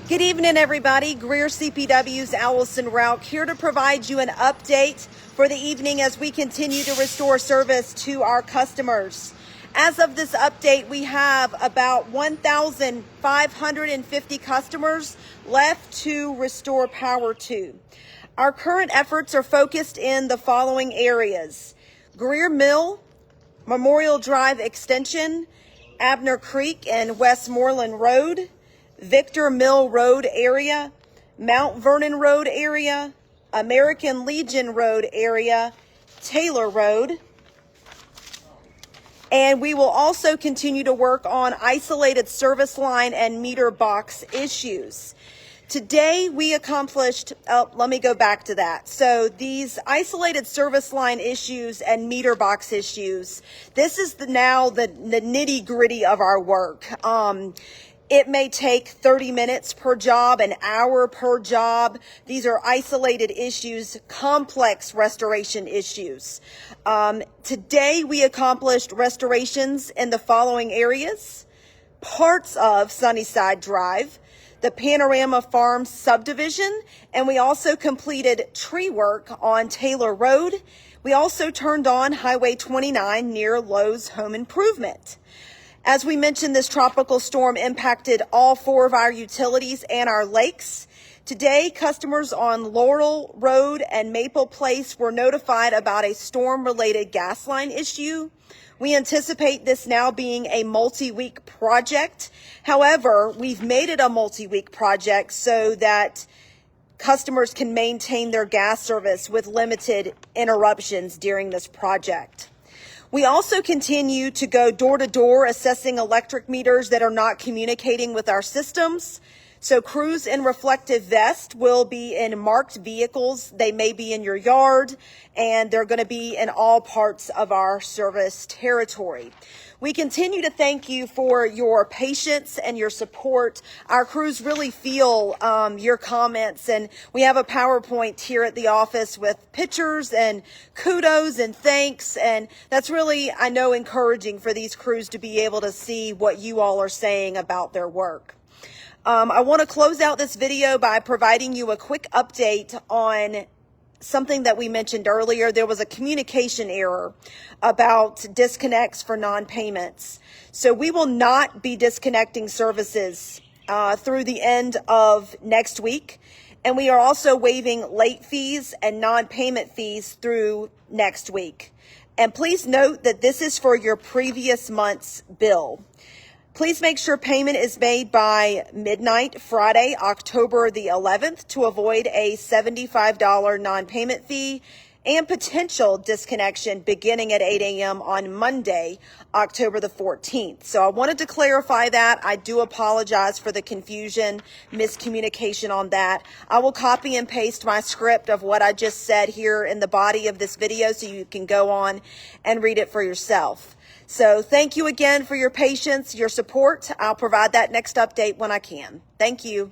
Good evening, everybody. Greer CPW's Allison Rauch here to provide you an update for the evening as we continue to restore service to our customers. As of this update, we have about 1,550 customers left to restore power to. Our current efforts are focused in the following areas: Greer Mill, Memorial Drive Extension, Abner Creek and Westmoreland Road, Victor Mill Road area, Mount Vernon Road area, American Legion Road area, Taylor Road. And we will also continue to work on isolated service line and meter box issues. Today we accomplished, let me go back to that. So these isolated service line issues and meter box issues, this is now the nitty gritty of our work. It may take 30 minutes per job, an hour per job. These are isolated issues, complex restoration issues. Today we accomplished restorations in the following areas: parts of Sunnyside Drive, the Panorama Farms subdivision, and we also completed tree work on Taylor Road. We also turned on Highway 29 near Lowe's Home Improvement. As we mentioned, this tropical storm impacted all 4 of our utilities and our lakes. Today, customers on Laurel Road and Maple Place were notified about a storm-related gas line issue. We anticipate this now being a multi-week project. However, we've made it a multi-week project so that customers can maintain their gas service with limited interruptions during this project. We also continue to go door to door assessing electric meters that are not communicating with our systems. So crews in reflective vest will be in marked vehicles. They may be in your yard, and they're going to be in all parts of our service territory. We continue to thank you for your patience and your support. Our crews really feel your comments, and we have a PowerPoint here at the office with pictures and kudos and thanks, and that's really, I know, encouraging for these crews to be able to see what you all are saying about their work. I want to close out this video by providing you a quick update on something that we mentioned earlier. There was a communication error about disconnects for non-payments. So we will not be disconnecting services through the end of next week. And we are also waiving late fees and non-payment fees through next week. And please note that this is for your previous month's bill. Please make sure payment is made by midnight Friday, October the 11th, to avoid a $75 non-payment fee and potential disconnection beginning at 8 a.m. on Monday, October the 14th. So I wanted to clarify that. I do apologize for the confusion, miscommunication on that. I will copy and paste my script of what I just said here in the body of this video so you can go on and read it for yourself. So thank you again for your patience, your support. I'll provide that next update when I can. Thank you.